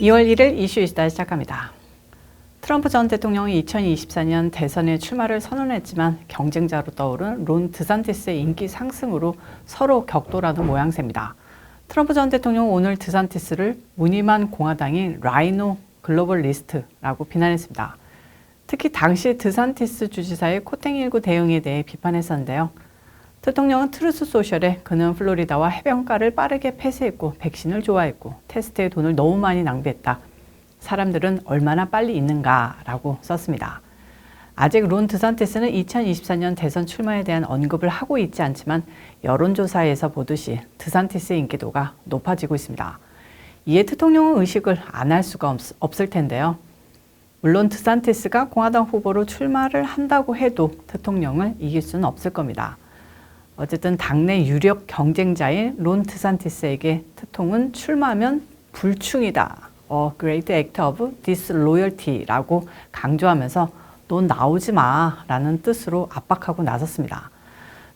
2월 1일 이슈이시다 시작합니다. 트럼프 전 대통령이 2024년 대선에 출마를 선언했지만 경쟁자로 떠오른 론 드산티스의 인기 상승으로 서로 격돌하는 모양새입니다. 트럼프 전 대통령은 오늘 드산티스를 무늬만 공화당인 라이노 글로벌 리스트라고 비난했습니다. 특히 당시 드산티스 주지사의 코탱19 대응에 대해 비판했었는데요. 대통령은 트루스 소셜에 그는 플로리다와 해변가를 빠르게 폐쇄했고 백신을 좋아했고 테스트에 돈을 너무 많이 낭비했다. 사람들은 얼마나 빨리 있는가라고 썼습니다. 아직 론 드산티스는 2024년 대선 출마에 대한 언급을 하고 있지 않지만 여론조사에서 보듯이 드산티스의 인기도가 높아지고 있습니다. 이에 대통령은 의식을 안 할 수가 없을 텐데요. 물론 드산티스가 공화당 후보로 출마를 한다고 해도 대통령을 이길 수는 없을 겁니다. 어쨌든 당내 유력 경쟁자인 론 드산티스에게 대통령은 출마하면 불충이다. A great act of disloyalty라고 강조하면서 너 나오지 마라는 뜻으로 압박하고 나섰습니다.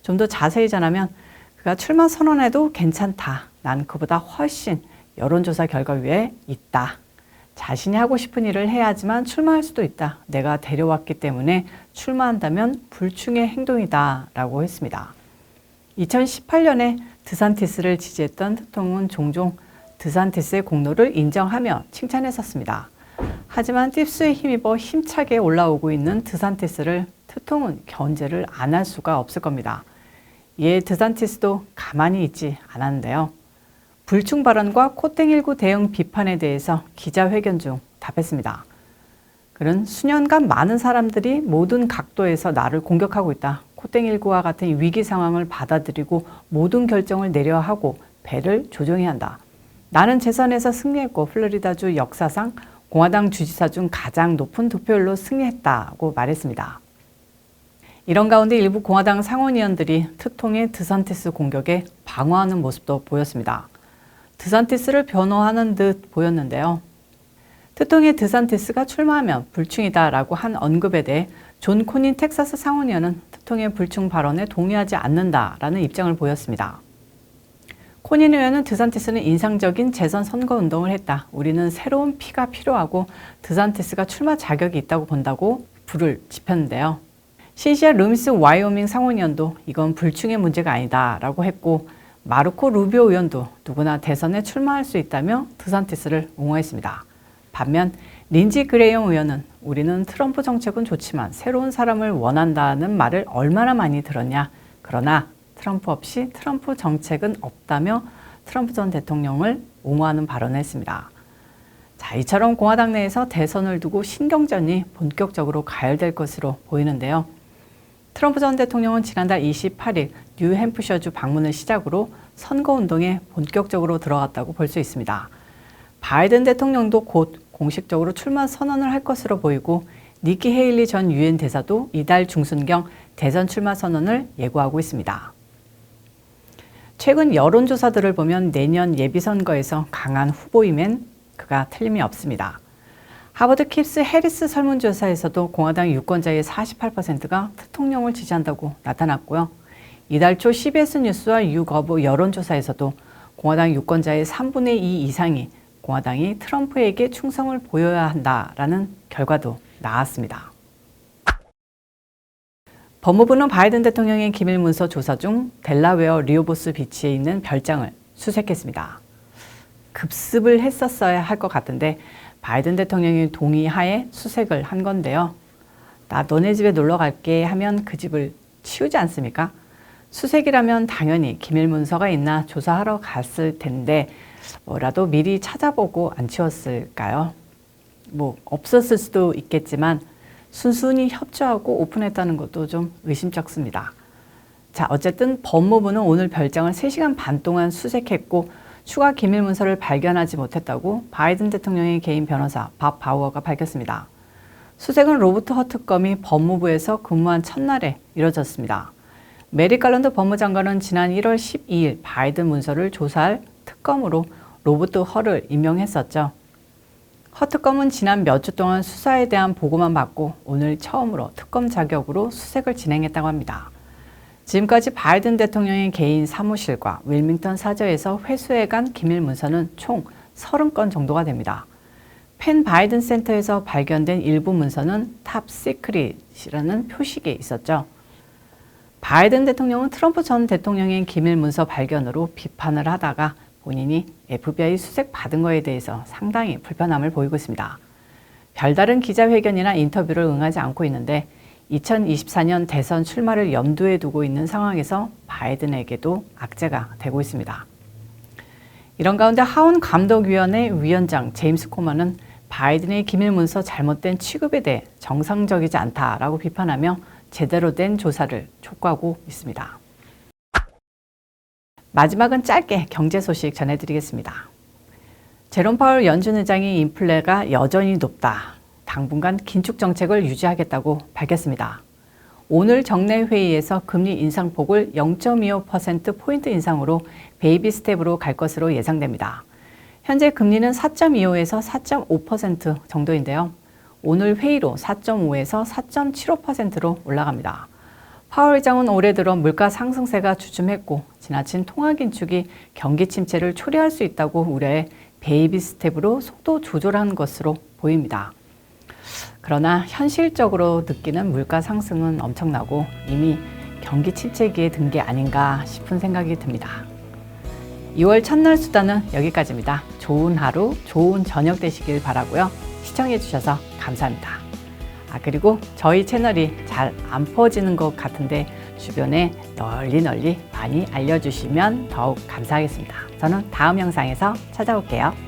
좀 더 자세히 전하면 그가 출마 선언해도 괜찮다. 난 그보다 훨씬 여론조사 결과 위에 있다. 자신이 하고 싶은 일을 해야지만 출마할 수도 있다. 내가 데려왔기 때문에 출마한다면 불충의 행동이다. 라고 했습니다. 2018년에 드산티스를 지지했던 대통령은 종종 드산티스의 공로를 인정하며 칭찬했었습니다. 하지만 팁스에 힘입어 힘차게 올라오고 있는 드산티스를 대통령은 견제를 안 할 수가 없을 겁니다. 이에 드산티스도 가만히 있지 않았는데요. 불충 발언과 코탱19 대응 비판에 대해서 기자회견 중 답했습니다. 그는 수년간 많은 사람들이 모든 각도에서 나를 공격하고 있다. 코탱19와 같은 위기 상황을 받아들이고 모든 결정을 내려야 하고 배를 조정해야 한다. 나는 재선에서 승리했고 플로리다주 역사상 공화당 주지사 중 가장 높은 득표율로 승리했다고 말했습니다. 이런 가운데 일부 공화당 상원의원들이 특통의 드산티스 공격에 방어하는 모습도 보였습니다. 드산티스를 변호하는 듯 보였는데요. 특통의 드산티스가 출마하면 불충이다라고 한 언급에 대해 존 코닌 텍사스 상원의원은 특통의 불충 발언에 동의하지 않는다라는 입장을 보였습니다. 코닌 의원은 드산티스는 인상적인 재선 선거 운동을 했다. 우리는 새로운 피가 필요하고 드산티스가 출마 자격이 있다고 본다고 불을 지폈는데요. 신시아 루미스 와이오밍 상원의원도 이건 불충의 문제가 아니다라고 했고 마르코 루비오 의원도 누구나 대선에 출마할 수 있다며 드산티스를 옹호했습니다. 반면 린지 그레이엄 의원은 우리는 트럼프 정책은 좋지만 새로운 사람을 원한다는 말을 얼마나 많이 들었냐. 그러나 트럼프 없이 트럼프 정책은 없다며 트럼프 전 대통령을 옹호하는 발언을 했습니다. 자, 이처럼 공화당 내에서 대선을 두고 신경전이 본격적으로 가열될 것으로 보이는데요. 트럼프 전 대통령은 지난달 28일 뉴햄프셔주 방문을 시작으로 선거운동에 본격적으로 들어갔다고 볼 수 있습니다. 바이든 대통령도 곧 공식적으로 출마 선언을 할 것으로 보이고 니키 헤일리 전 유엔 대사도 이달 중순경 대선 출마 선언을 예고하고 있습니다. 최근 여론조사들을 보면 내년 예비선거에서 강한 후보임엔 그가 틀림이 없습니다. 하버드 킵스 해리스 설문조사에서도 공화당 유권자의 48%가 대통령을 지지한다고 나타났고요. 이달 초 CBS 뉴스와 유거브 여론조사에서도 공화당 유권자의 3분의 2 이상이 공화당이 트럼프에게 충성을 보여야 한다라는 결과도 나왔습니다. 법무부는 바이든 대통령의 기밀문서 조사 중 델라웨어 리호보스 비치에 있는 별장을 수색했습니다. 급습을 했었어야 할 것 같은데 바이든 대통령의 동의하에 수색을 한 건데요. 나 너네 집에 놀러 갈게 하면 그 집을 치우지 않습니까? 수색이라면 당연히 기밀문서가 있나 조사하러 갔을 텐데 뭐라도 미리 찾아보고 안 치웠을까요? 없었을 수도 있겠지만 순순히 협조하고 오픈했다는 것도 좀 의심쩍습니다. 자, 어쨌든 법무부는 오늘 별장을 3시간 반 동안 수색했고 추가 기밀 문서를 발견하지 못했다고 바이든 대통령의 개인 변호사 밥 바우어가 밝혔습니다. 수색은 로버트 허 특검이 법무부에서 근무한 첫날에 이뤄졌습니다. 메리 갈란드 법무장관은 지난 1월 12일 바이든 문서를 조사할 특검으로 로버트 허를 임명했었죠. 허 특검은 지난 몇 주 동안 수사에 대한 보고만 받고 오늘 처음으로 특검 자격으로 수색을 진행했다고 합니다. 지금까지 바이든 대통령의 개인 사무실과 윌밍턴 사저에서 회수해간 기밀 문서는 총 30건 정도가 됩니다. 펜 바이든 센터에서 발견된 일부 문서는 탑 시크릿이라는 표식이 있었죠. 바이든 대통령은 트럼프 전 대통령의 기밀 문서 발견으로 비판을 하다가 본인이 FBI 수색 받은 거에 대해서 상당히 불편함을 보이고 있습니다. 별다른 기자회견이나 인터뷰를 응하지 않고 있는데 2024년 대선 출마를 염두에 두고 있는 상황에서 바이든에게도 악재가 되고 있습니다. 이런 가운데 하원 감독위원회 위원장 제임스 코먼은 바이든의 기밀 문서 잘못된 취급에 대해 정상적이지 않다라고 비판하며 제대로 된 조사를 촉구하고 있습니다. 마지막은 짧게 경제 소식 전해드리겠습니다. 제롬 파월 연준 의장이 인플레가 여전히 높다. 당분간 긴축 정책을 유지하겠다고 밝혔습니다. 오늘 정례 회의에서 금리 인상폭을 0.25%포인트 인상으로 베이비 스텝으로 갈 것으로 예상됩니다. 현재 금리는 4.25에서 4.5% 정도인데요. 오늘 회의로 4.5에서 4.75%로 올라갑니다. 파월 의장은 올해 들어 물가 상승세가 주춤했고 지나친 통화 긴축이 경기 침체를 초래할 수 있다고 우려해 베이비 스텝으로 속도 조절한 것으로 보입니다. 그러나 현실적으로 느끼는 물가 상승은 엄청나고 이미 경기 침체기에 든 게 아닌가 싶은 생각이 듭니다. 2월 첫날 수다는 여기까지입니다. 좋은 하루, 좋은 저녁 되시길 바라고요. 시청해 주셔서 감사합니다. 그리고 저희 채널이 잘 안 퍼지는 것 같은데 주변에 널리 많이 알려주시면 더욱 감사하겠습니다. 저는 다음 영상에서 찾아올게요.